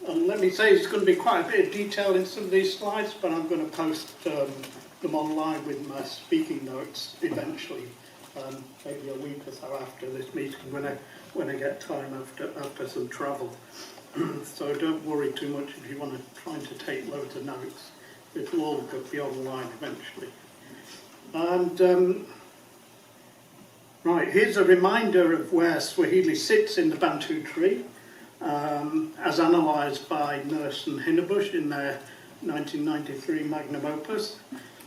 And let me say it's going to be quite a bit of detail in some of these slides, but I'm going to post them online with my speaking notes eventually, maybe a week or so after this meeting when I get time after some travel. So don't worry too much if you want to try to take loads of notes. It'll all be online eventually. And right, here's a reminder of where Swahili sits in the Bantu tree, as analysed by Nurse and Hinnebusch in their 1993 magnum opus.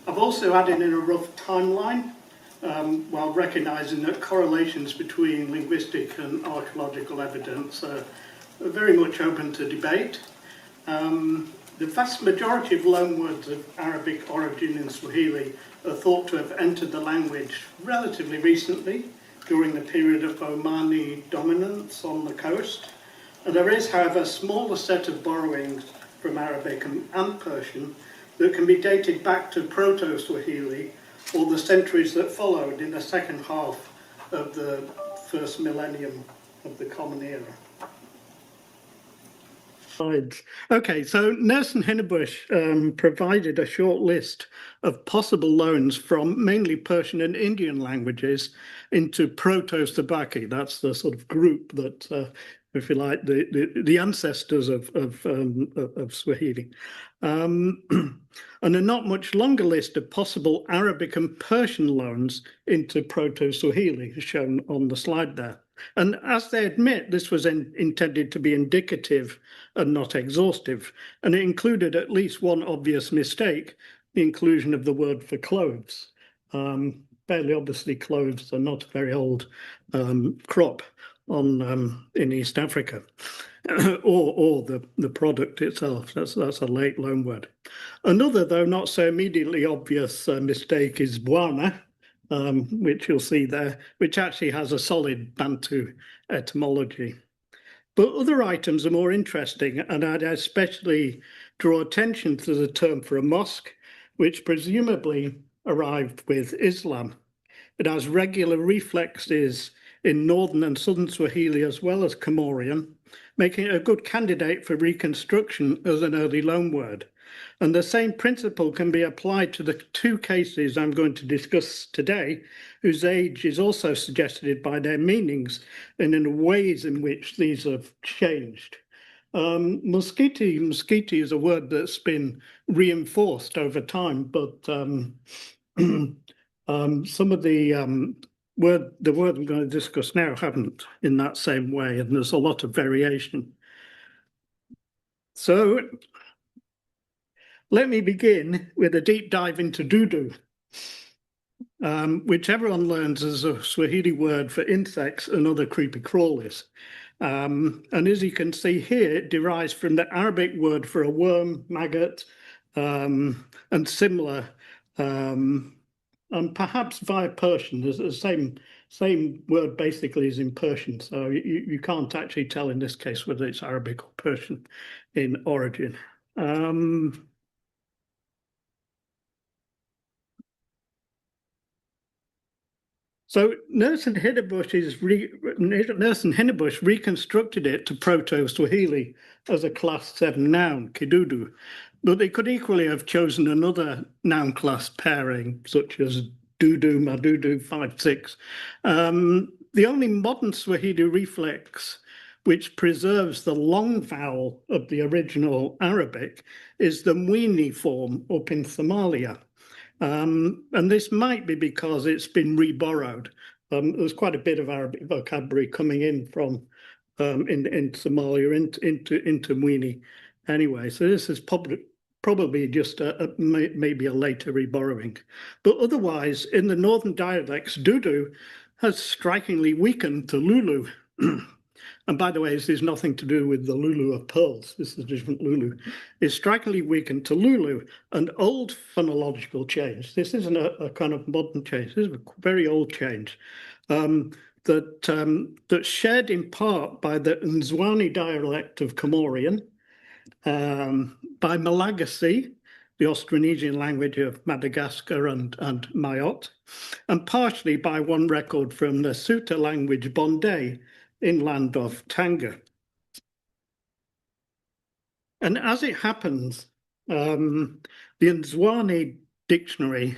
I've also added in a rough timeline, while recognising that correlations between linguistic and archaeological evidence are very much open to debate. The vast majority of loanwords of Arabic origin in Swahili are thought to have entered the language relatively recently, during the period of Omani dominance on the coast. And there is, however, a smaller set of borrowings from Arabic and Persian that can be dated back to Proto-Swahili or the centuries that followed in the second half of the first millennium of the Common Era. Okay, so Nurse and Hinnebusch provided a short list of possible loans from mainly Persian and Indian languages into Proto-Sabaki. That's the sort of group that, if you like, the ancestors of Swahili. And a not much longer list of possible Arabic and Persian loans into Proto-Swahili, shown on the slide there. And as they admit, this was intended to be indicative and not exhaustive, and it included at least one obvious mistake, the inclusion of the word for cloves. Fairly obviously, cloves are not a very old crop in East Africa, or the product itself. That's a late loanword. Another, though not so immediately obvious mistake is bwana, which you'll see there, which actually has a solid Bantu etymology. But other items are more interesting, and I'd especially draw attention to the term for a mosque, which presumably arrived with Islam. It has regular reflexes in northern and southern Swahili as well as Comorian, making it a good candidate for reconstruction as an early loanword. And the same principle can be applied to the two cases I'm going to discuss today, whose age is also suggested by their meanings and in the ways in which these have changed. Mosquiti is a word that's been reinforced over time, but some of the word I'm going to discuss now haven't in that same way, and there's a lot of variation. So let me begin with a deep dive into dudu, which everyone learns is a Swahili word for insects and other creepy crawlies. And as you can see here, it derives from the Arabic word for a worm, maggot, and similar, and perhaps via Persian. There's the same word basically as in Persian, so you can't actually tell in this case whether it's Arabic or Persian in origin. So Nurse and Hinnebusch reconstructed it to Proto-Swahili as a class 7 noun, kidudu, but they could equally have chosen another noun class pairing, such as dudu, madudu, 5, 6. The only modern Swahili reflex which preserves the long vowel of the original Arabic is the mwini form up in Somalia. And this might be because it's been reborrowed. There's quite a bit of Arabic vocabulary coming in from in Somalia into Mwini anyway. So this is probably just maybe a later reborrowing. But otherwise, in the northern dialects, dudu has strikingly weakened to lulu. And by the way, this is nothing to do with the Lulu of pearls. This is a different Lulu. Is strikingly weakened to Lulu, an old phonological change. This isn't a kind of modern change. This is a very old change that's shared in part by the Nzwani dialect of Comorian, by Malagasy, the Austronesian language of Madagascar and Mayotte, and partially by one record from the Suta language Bondé, inland of Tanga. And as it happens, the Nzwani dictionary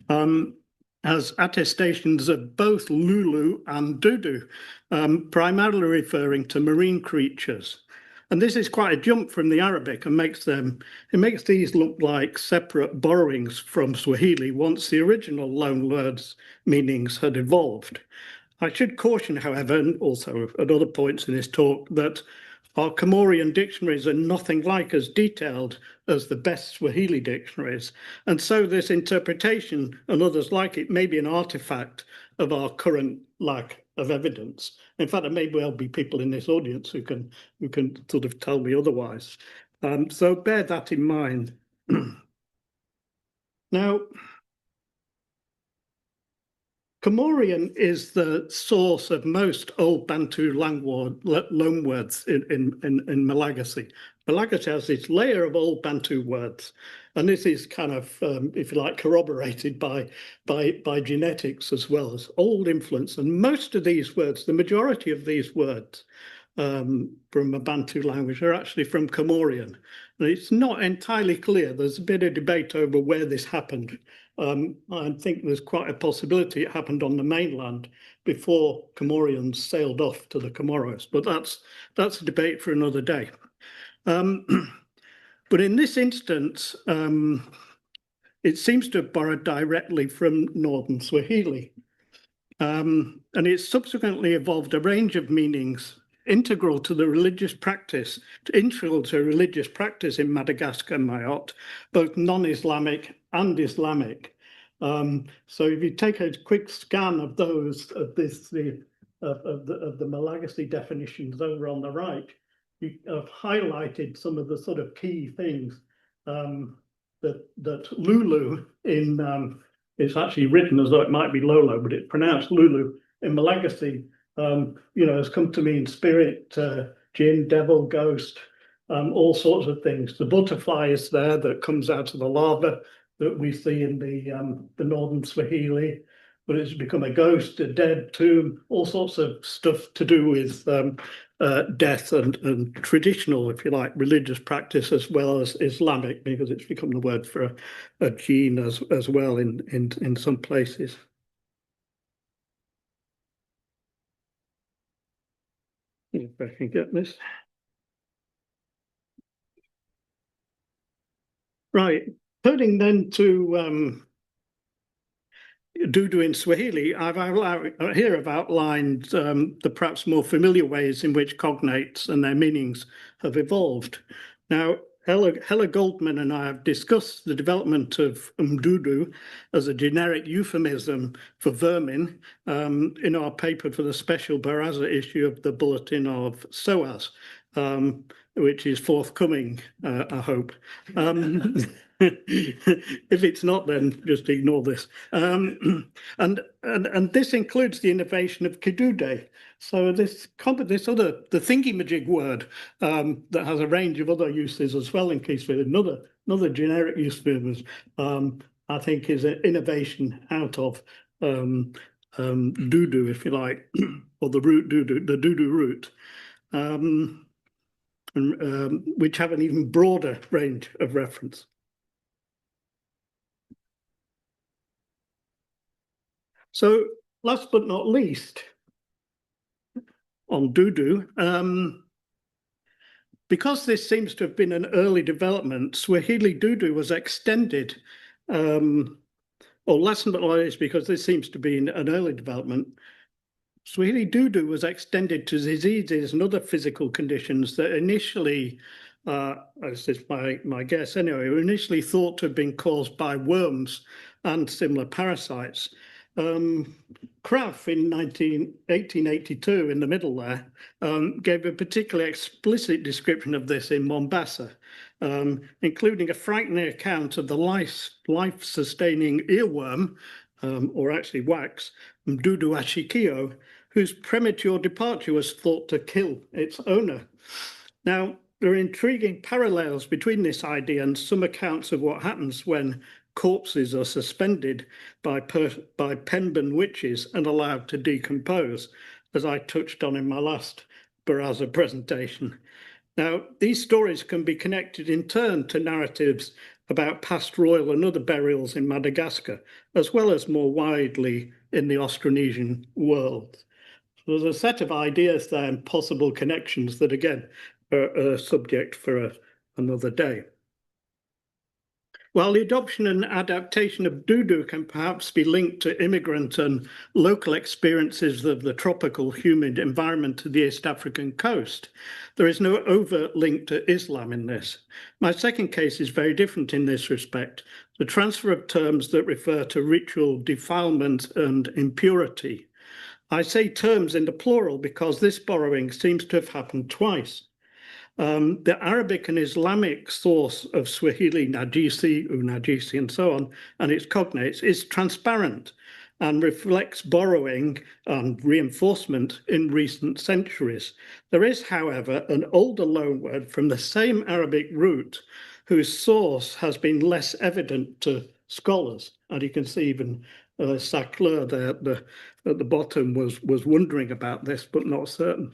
has attestations of both Lulu and Dudu, primarily referring to marine creatures. And this is quite a jump from the Arabic and makes these look like separate borrowings from Swahili once the original loanwords meanings had evolved. I should caution, however, and also at other points in this talk, that our Comorian dictionaries are nothing like as detailed as the best Swahili dictionaries. And so this interpretation and others like it may be an artifact of our current lack of evidence. In fact, there may well be people in this audience who can sort of tell me otherwise. So bear that in mind. Now, Comorian is the source of most Old Bantu loanwords in Malagasy. Malagasy has this layer of Old Bantu words, and this is kind of, if you like, corroborated by genetics as well as old influence. And most of these words, the majority of these words from a Bantu language are actually from Comorian. And it's not entirely clear. There's a bit of debate over where this happened. I think there's quite a possibility it happened on the mainland before Comorians sailed off to the Comoros, but that's a debate for another day. But in this instance, it seems to have borrowed directly from Northern Swahili. And it subsequently evolved a range of meanings integral to religious practice in Madagascar and Mayotte, both non-Islamic and Islamic. So if you take a quick scan of those, of the Malagasy definitions over on the right, you have highlighted some of the sort of key things that Lulu in it's actually written as though it might be Lolo, but it's pronounced Lulu in Malagasy. Has come to mean spirit, jinn, devil, ghost, all sorts of things. The butterfly is there that comes out of the lava that we see in the Northern Swahili, but it's become a ghost, a dead tomb, all sorts of stuff to do with death and traditional, if you like, religious practice as well as Islamic, because it's become the word for a jinn as well in some places. If I can get this. Right, turning then to Dudu in Swahili, I've outlined the perhaps more familiar ways in which cognates and their meanings have evolved. Now, Hella Goldman and I have discussed the development of Mdudu as a generic euphemism for vermin in our paper for the special Baraza issue of the Bulletin of SOAS, which is forthcoming, I hope. If it's not, then just ignore this. And this includes the innovation of kidude. So the thingy-majig word that has a range of other uses as well in case with another generic use for it, I think is an innovation out of dudu, if you like, or the root dudu, the dudu root. Which have an even broader range of reference. So last but not least, on Dudu, because this seems to have been an early development, Swahili Dudu was extended, or last but not least, because this seems to be an early development, Swahili Dudu was extended to diseases and other physical conditions that initially, this is my guess anyway, were initially thought to have been caused by worms and similar parasites. Kraft in 1882, in the middle there, gave a particularly explicit description of this in Mombasa, including a frightening account of the life-sustaining earworm, or actually wax, Mdudu achikio, whose premature departure was thought to kill its owner. Now, there are intriguing parallels between this idea and some accounts of what happens when corpses are suspended by Penban witches and allowed to decompose, as I touched on in my last Baraza presentation. Now, these stories can be connected in turn to narratives about past royal and other burials in Madagascar, as well as more widely in the Austronesian world. So there's a set of ideas there and possible connections that, again, are a subject for another day. While the adoption and adaptation of Dudu can perhaps be linked to immigrant and local experiences of the tropical humid environment of the East African coast, there is no overt link to Islam in this. My second case is very different in this respect. The transfer of terms that refer to ritual defilement and impurity. I say terms in the plural because this borrowing seems to have happened twice. The Arabic and Islamic source of Swahili, Najisi, Unajisi, and so on, and its cognates is transparent and reflects borrowing and reinforcement in recent centuries. There is, however, an older loanword from the same Arabic root whose source has been less evident to scholars. And you can see even Sacleur there at the bottom was wondering about this, but not certain.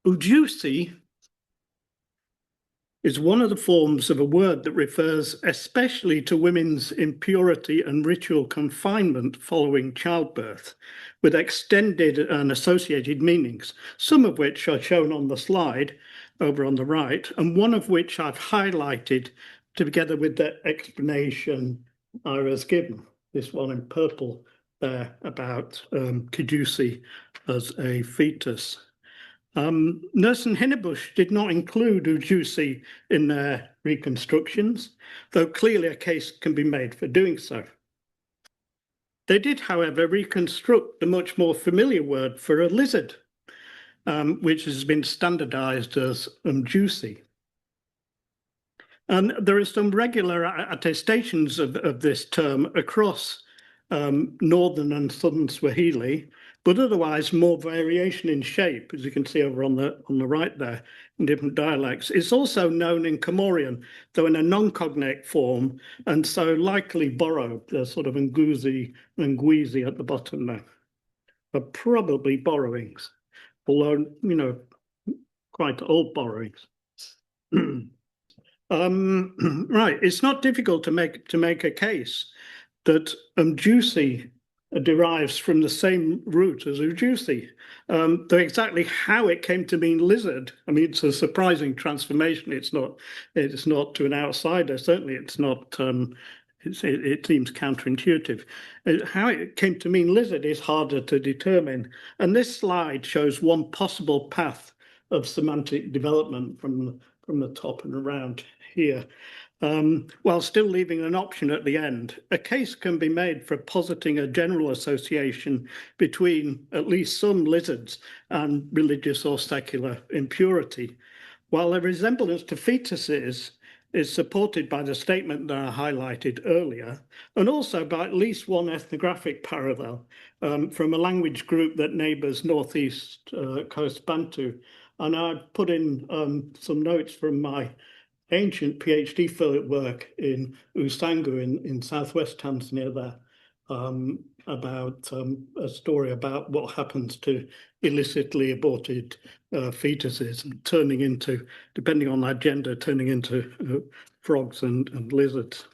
Ujusi is one of the forms of a word that refers especially to women's impurity and ritual confinement following childbirth, with extended and associated meanings, some of which are shown on the slide over on the right, and one of which I've highlighted together with the explanation I was given, this one in purple there about Kijusi as a fetus. Nurse and Hinnebusch did not include Ujusi in their reconstructions, though clearly a case can be made for doing so. They did, however, reconstruct the much more familiar word for a lizard, which has been standardized as Umjusi. And there are some regular attestations of this term across northern and southern Swahili, but otherwise more variation in shape, as you can see over on the right there, in different dialects. It's also known in Comorian, though in a non-cognate form, and so likely borrowed. There's sort of Nguzi and Ngwizi at the bottom there, but probably borrowings, although, you know, quite old borrowings. Right, it's not difficult to make a case that Umjusi derives from the same root as Ujusi. Though exactly how it came to mean lizard, I mean, it's a surprising transformation. It's not to an outsider. Certainly, it's not. It seems counterintuitive. How it came to mean lizard is harder to determine. And this slide shows one possible path of semantic development from the top and around here. While still leaving an option at the end. A case can be made for positing a general association between at least some lizards and religious or secular impurity, while a resemblance to fetuses is supported by the statement that I highlighted earlier, and also by at least one ethnographic parallel from a language group that neighbours Northeast Coast Bantu. And I've put in some notes from my ancient PhD field work in Usangu in southwest Tanzania there, about a story about what happens to illicitly aborted fetuses and turning into, depending on their gender, turning into frogs and lizards.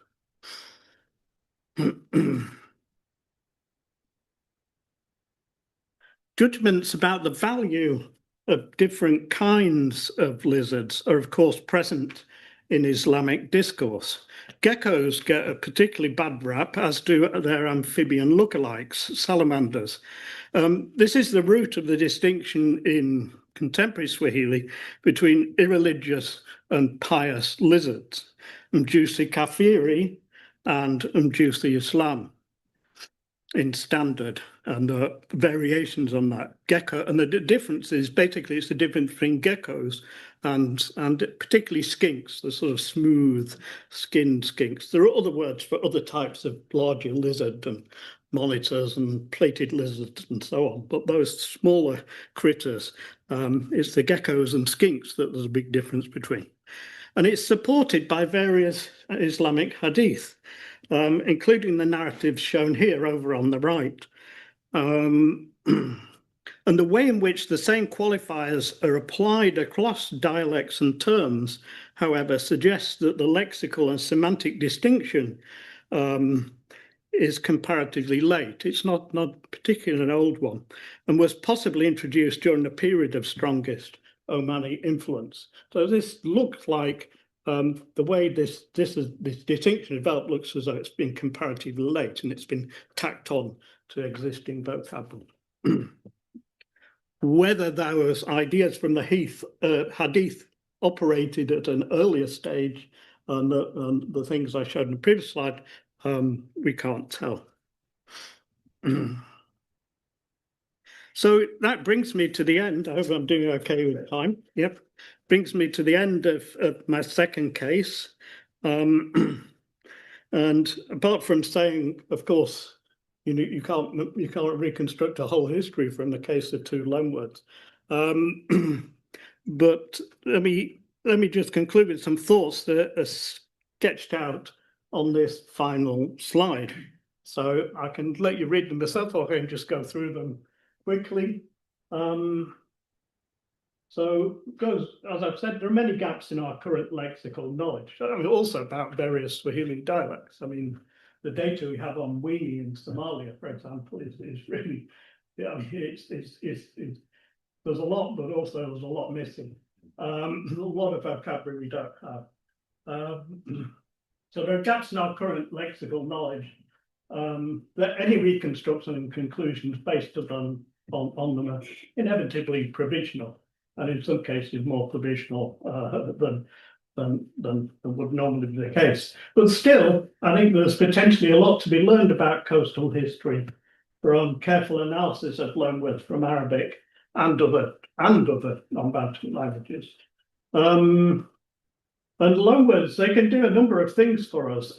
Judgments about the value of different kinds of lizards are, of course, present in Islamic discourse. Geckos get a particularly bad rap, as do their amphibian lookalikes, salamanders. This is the root of the distinction in contemporary Swahili between irreligious and pious lizards, Mjusi Kafiri and Mjusi Islam in standard, and variations on that. Gecko, and the difference is basically it's the difference between geckos and particularly skinks, the sort of smooth skinned skinks. There are other words for other types of larger lizard and monitors and plated lizards and so on, but those smaller critters, it's the geckos and skinks that there's a big difference between. And it's supported by various Islamic hadith, including the narratives shown here over on the right. And the way in which the same qualifiers are applied across dialects and terms, however, suggests that the lexical and semantic distinction is comparatively late. It's not particularly an old one, and was possibly introduced during the period of strongest Omani influence. So this looks like the way this distinction developed looks as though it's been comparatively late and it's been tacked on to existing vocabulary. Whether those ideas from the Hadith operated at an earlier stage and the things I showed in the previous slide, we can't tell. So that brings me to the end. I hope I'm doing okay with time. Yep. Brings me to the end of my second case. And apart from saying, of course, you can't reconstruct a whole history from the case of two loanwords. But let me just conclude with some thoughts that are sketched out on this final slide. So I can let you read them yourself, or I can just go through them quickly. So, as I've said, there are many gaps in our current lexical knowledge. I mean, also about various Swahili dialects. I mean, the data we have on Wini in Somalia, for example, is really, there's a lot, but also there's a lot missing. A lot of vocabulary we don't have. So there are gaps in our current lexical knowledge that any reconstruction and conclusions based on them are inevitably provisional, and in some cases more provisional than would normally be the case. But still, I think there's potentially a lot to be learned about coastal history from careful analysis of loanwords from Arabic and other non-Bantu languages. And loanwords, they can do a number of things for us.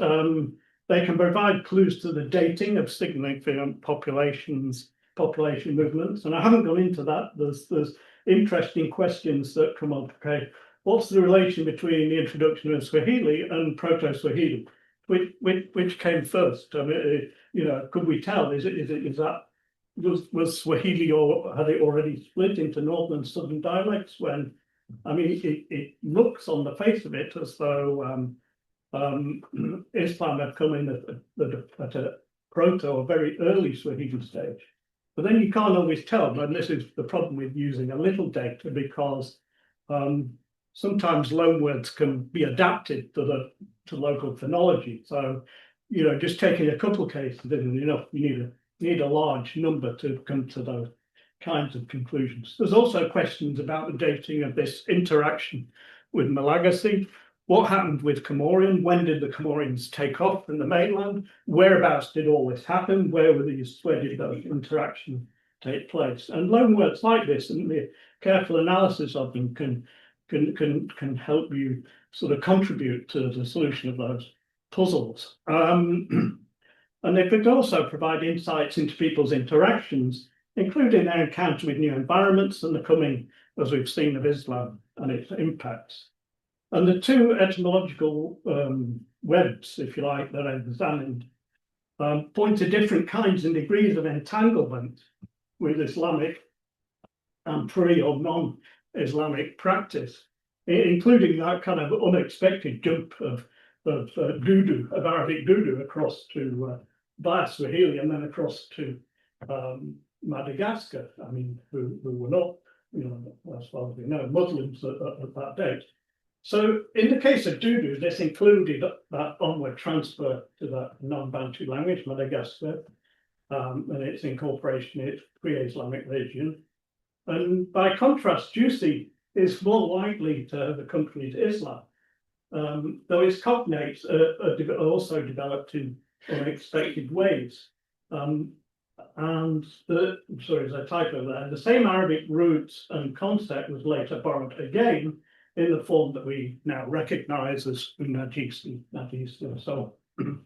They can provide clues to the dating of significant population movements. And I haven't gone into that. There's interesting questions that come up. Okay, what's the relation between the introduction of Swahili and Proto-Swahili? Which came first? I mean, could we tell? Was Swahili, or had it already split into northern and southern dialects when? I mean, it looks on the face of it as though Islam had come in at a proto or very early Swahili stage. But then you can't always tell, and this is the problem with using a little data, because sometimes loanwords can be adapted to local phonology. So, just taking a couple cases isn't enough. You need a large number to come to those kinds of conclusions. There's also questions about the dating of this interaction with Malagasy. What happened with Comorian? When did the Comorians take off from the mainland? Whereabouts did all this happen? Where did those interactions take place? And loanwords like this and the careful analysis of them can help you sort of contribute to the solution of those puzzles. And they could also provide insights into people's interactions, including their encounter with new environments and the coming, as we've seen, of Islam and its impacts. And the two etymological webs, if you like, that I examined point to different kinds and degrees of entanglement with Islamic and pre or non-Islamic practice, including that kind of unexpected jump of Arabic dudu across to via Swahili and then across to Madagascar. I mean, who were not, as far as we know, Muslims at that date. So in the case of dudu, this included that onward transfer to that non-Bantu language, Madagascar, and its incorporation in its pre-Islamic region. And by contrast, Jusi is more likely to have accompanied Islam, though its cognates are also developed in unexpected ways. There's a typo there. The same Arabic roots and concept was later borrowed again in the form that we now recognize as Najisi, and so on.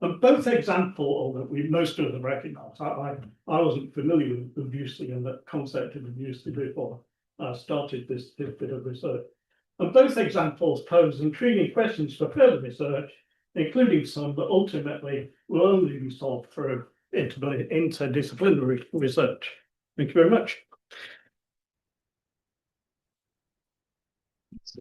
And both examples that most of them recognize. I wasn't familiar with Jusi and the concept of Jusi before I started this bit of research. And both examples pose intriguing questions for further research, including some that ultimately will only be solved through interdisciplinary research. Thank you very much.